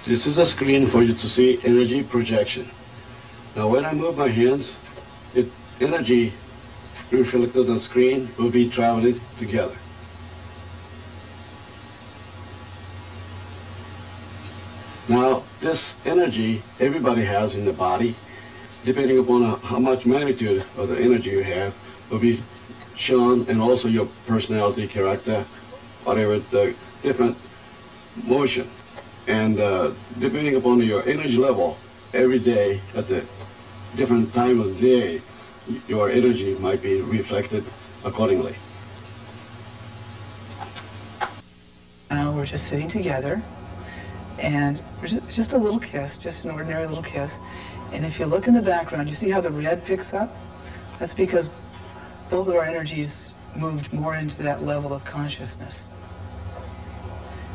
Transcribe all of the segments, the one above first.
This is a screen for you to see energy projection. Now when I move my hands, energy reflected on the screen will be traveling together. Now this energy everybody has in the body, depending upon how much magnitude of the energy you have, will be shown, and also your personality, character, whatever, the different motion. And depending upon your energy level, every day at the different time of the day, your energy might be reflected accordingly. Now we're just sitting together, and just a little kiss, just an ordinary little kiss. And if you look in the background, you see how the red picks up? That's because both of our energies moved more into that level of consciousness.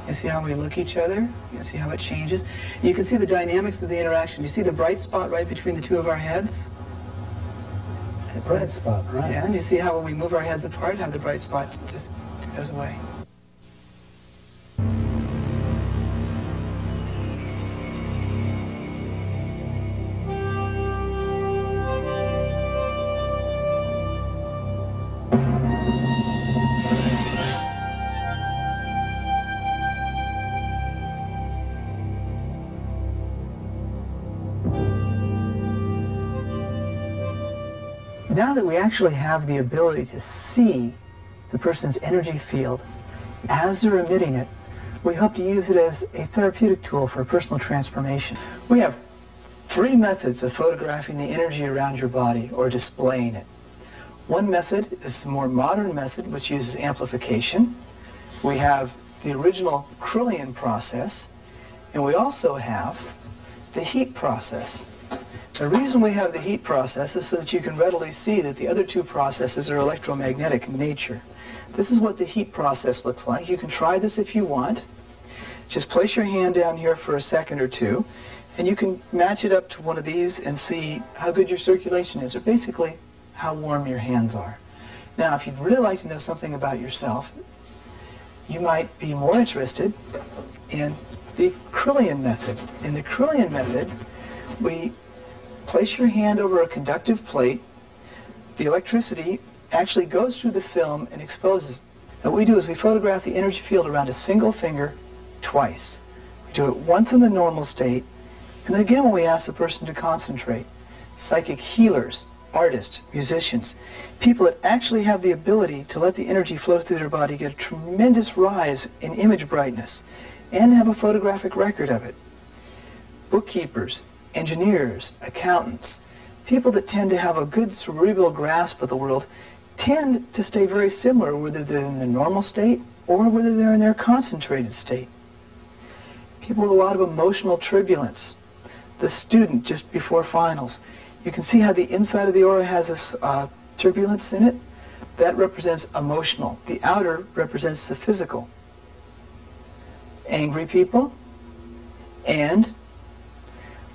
You see how we look at each other? You see how it changes? You can see the dynamics of the interaction. You see the bright spot right between the two of our heads? Bright spot, right. Yeah, and you see how when we move our heads apart, how the bright spot just goes away. Now that we actually have the ability to see the person's energy field as they're emitting it, we hope to use it as a therapeutic tool for personal transformation. We have 3 methods of photographing the energy around your body or displaying it. One method is a more modern method which uses amplification. We have the original Kirlian process, and we also have the heat process. The reason we have the heat process is so that you can readily see that the other 2 processes are electromagnetic in nature. This is what the heat process looks like. You can try this if you want. Just place your hand down here for a second or 2, and you can match it up to one of these and see how good your circulation is, or basically how warm your hands are. Now, if you'd really like to know something about yourself, you might be more interested in the Kirlian method. In the Kirlian method, we place your hand over a conductive plate. The electricity actually goes through the film and exposes it. And what we do is we photograph the energy field around a single finger twice. We do it once in the normal state, and then again when we ask the person to concentrate. Psychic healers, artists, musicians, people that actually have the ability to let the energy flow through their body get a tremendous rise in image brightness and have a photographic record of it. Bookkeepers, engineers, accountants, people that tend to have a good cerebral grasp of the world tend to stay very similar whether they're in the normal state or whether they're in their concentrated state. People with a lot of emotional turbulence, the student just before finals, you can see how the inside of the aura has this turbulence in it. That represents emotional. The outer represents the physical. Angry people, and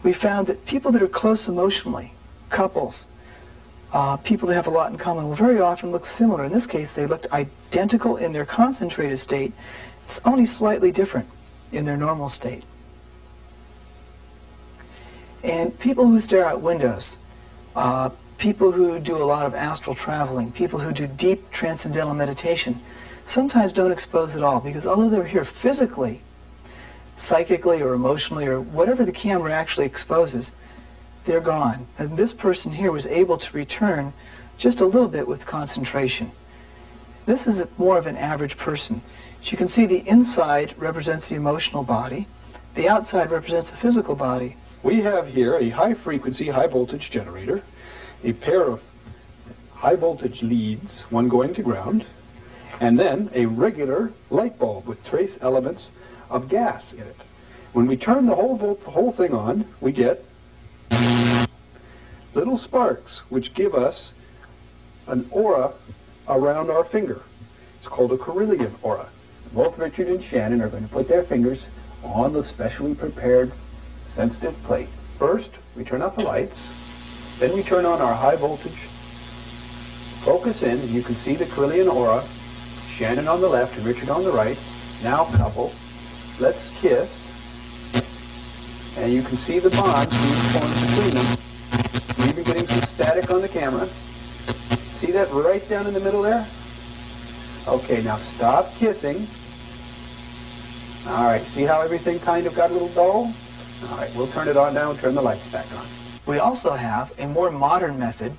we found that people that are close emotionally, couples, people that have a lot in common, will very often look similar. In this case, they looked identical in their concentrated state. It's only slightly different in their normal state. And people who stare out windows, people who do a lot of astral traveling, people who do deep transcendental meditation, sometimes don't expose at all, because although they're here physically, psychically or emotionally or whatever the camera actually exposes, they're gone. And this person here was able to return just a little bit with concentration. This is more of an average person. As you can see, the inside represents the emotional body. The outside represents the physical body. We have here a high-frequency, high-voltage generator, a pair of high-voltage leads, one going to ground, and then a regular light bulb with trace elements of gas in it. When we turn the whole thing on, we get little sparks which give us an aura around our finger. It's called a Kirlian aura. Both Richard and Shannon are going to put their fingers on the specially prepared sensitive plate. First, we turn out the lights, then we turn on our high voltage, focus in, and you can see the Kirlian aura, Shannon on the left and Richard on the right. Now, couple, let's kiss. And you can see the bonds being formed between them. You're even getting some static on the camera. See that right down in the middle there? Okay, now stop kissing. All right, see how everything kind of got a little dull? All right, we'll turn it on now and turn the lights back on. We also have a more modern method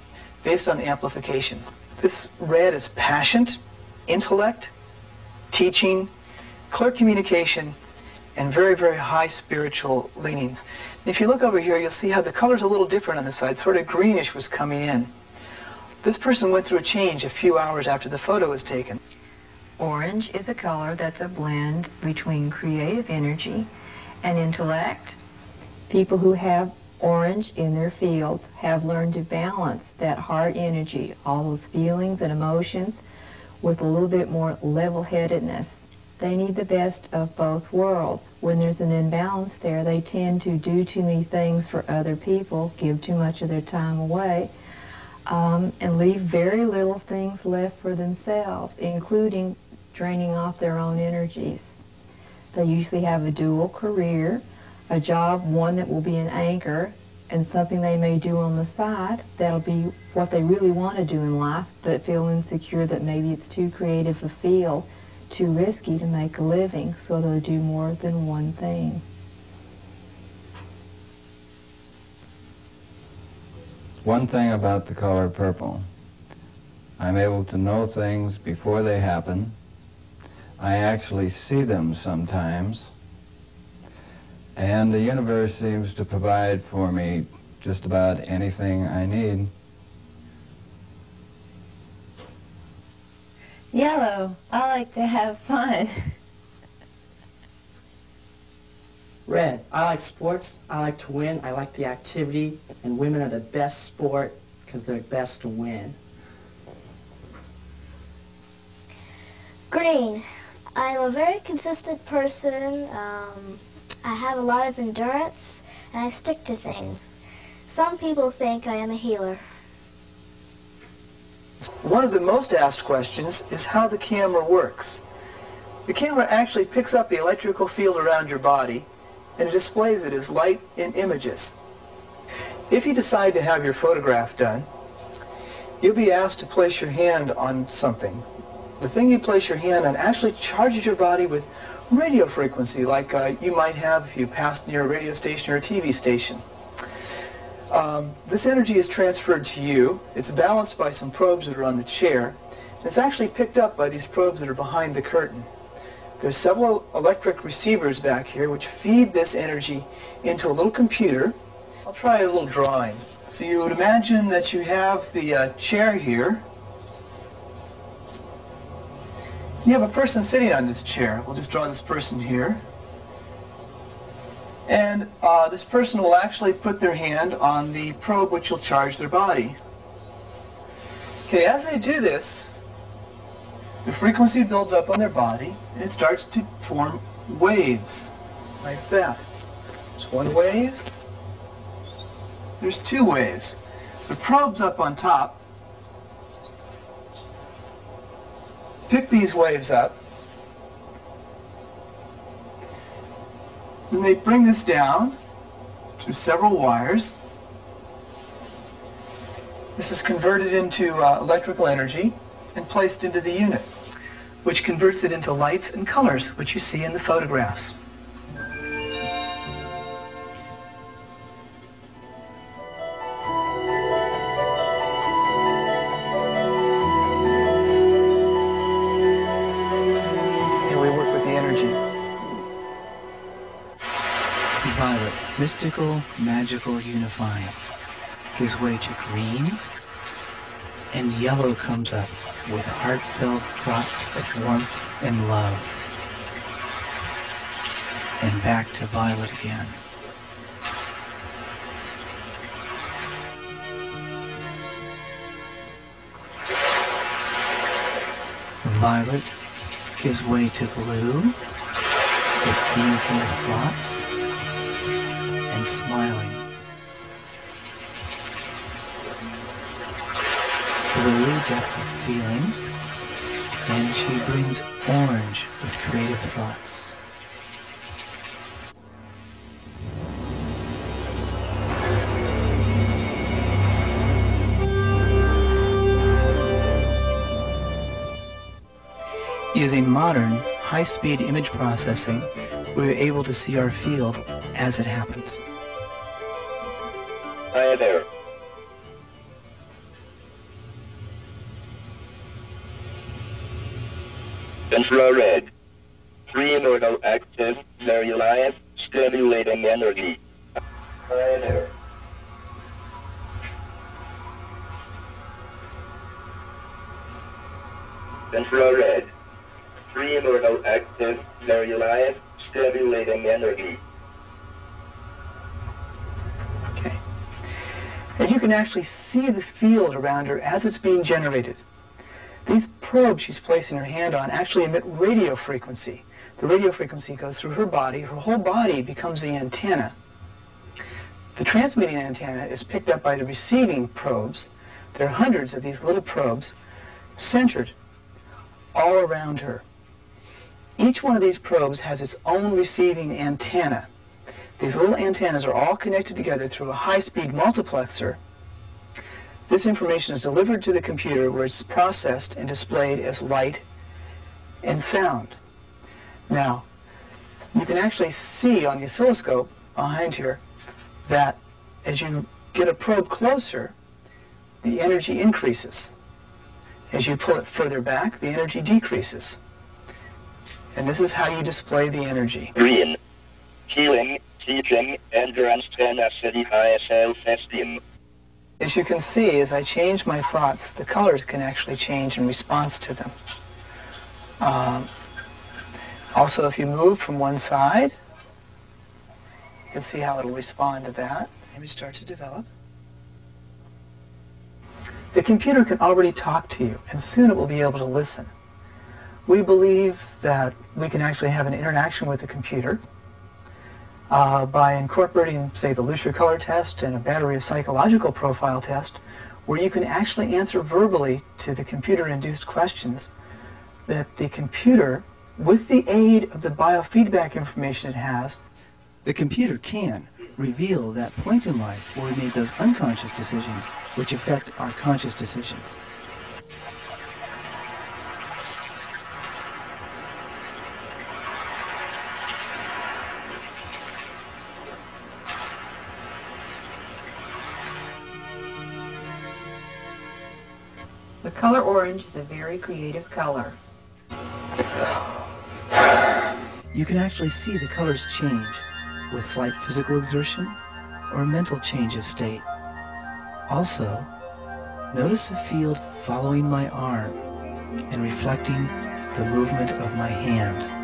based on amplification. This red is passion, intellect, teaching, clear communication, and very, very high spiritual leanings. If you look over here, you'll see how the color's a little different on the side, sort of greenish was coming in. This person went through a change a few hours after the photo was taken. Orange is a color that's a blend between creative energy and intellect. People who have orange in their fields have learned to balance that heart energy, all those feelings and emotions, with a little bit more level-headedness. They need the best of both worlds. When there's an imbalance there, they tend to do too many things for other people, give too much of their time away, and leave very little things left for themselves, including draining off their own energies. They usually have a dual career, a job, one that will be an anchor, and something they may do on the side that'll be what they really want to do in life, but feel insecure that maybe it's too creative a field, too risky to make a living, so they'll do more than one thing. One thing about the color purple, I'm able to know things before they happen. I actually see them sometimes. And the universe seems to provide for me just about anything I need. Yellow. I like to have fun. Red. I like sports. I like to win. I like the activity. And women are the best sport because they're best to win. Green. I'm a very consistent person. I have a lot of endurance, and I stick to things. Some people think I am a healer. One of the most asked questions is how the camera works. The camera actually picks up the electrical field around your body and it displays it as light in images. If you decide to have your photograph done, you'll be asked to place your hand on something. The thing you place your hand on actually charges your body with radio frequency, like you might have if you passed near a radio station or a TV station. This energy is transferred to you. It's balanced by some probes that are on the chair. And it's actually picked up by these probes that are behind the curtain. There's several electric receivers back here which feed this energy into a little computer. I'll try a little drawing. So you would imagine that you have the chair here. You have a person sitting on this chair. We'll just draw this person here. And this person will actually put their hand on the probe which will charge their body. Okay, as they do this, the frequency builds up on their body and it starts to form waves like that. There's one wave. There's two waves. The probe's up on top. Pick these waves up. And they bring this down through several wires. This is converted into electrical energy and placed into the unit, which converts it into lights and colors, which you see in the photographs. And we work with the energy. Violet, mystical, magical, unifying, gives way to green, and yellow comes up with heartfelt thoughts of warmth and love. And back to violet again. Violet gives way to blue with beautiful thoughts and smiling. Blue, depth of feeling, and she brings orange with creative thoughts. Using modern, high-speed image processing, we're able to see our field as it happens. Hi there. Infrared. Primordial active, very live, stimulating energy. Hi there. Infrared. Primordial active, very live, stimulating energy. Okay. And you can actually see the field around her as it's being generated. These probes she's placing her hand on actually emit radio frequency. The radio frequency goes through her body. Her whole body becomes the antenna. The transmitting antenna is picked up by the receiving probes. There are hundreds of these little probes centered all around her. Each one of these probes has its own receiving antenna. These little antennas are all connected together through a high-speed multiplexer. This information is delivered to the computer where it's processed and displayed as light and sound. Now, you can actually see on the oscilloscope behind here that as you get a probe closer, the energy increases. As you pull it further back, the energy decreases. And this is how you display the energy. Green. Healing, teaching, endurance, tenacity, high self-esteem. As you can see, as I change my thoughts, the colors can actually change in response to them. Also, if you move from one side, you can see how it'll respond to that. The image starts to develop. The computer can already talk to you, and soon it will be able to listen. We believe that we can actually have an interaction with the computer by incorporating, say, the Lucier color test and a battery of psychological profile test, where you can actually answer verbally to the computer-induced questions that the computer, with the aid of the biofeedback information it has, the computer can reveal that point in life where we made those unconscious decisions which affect our conscious decisions. The color orange is a very creative color. You can actually see the colors change with slight physical exertion or a mental change of state. Also, notice the field following my arm and reflecting the movement of my hand.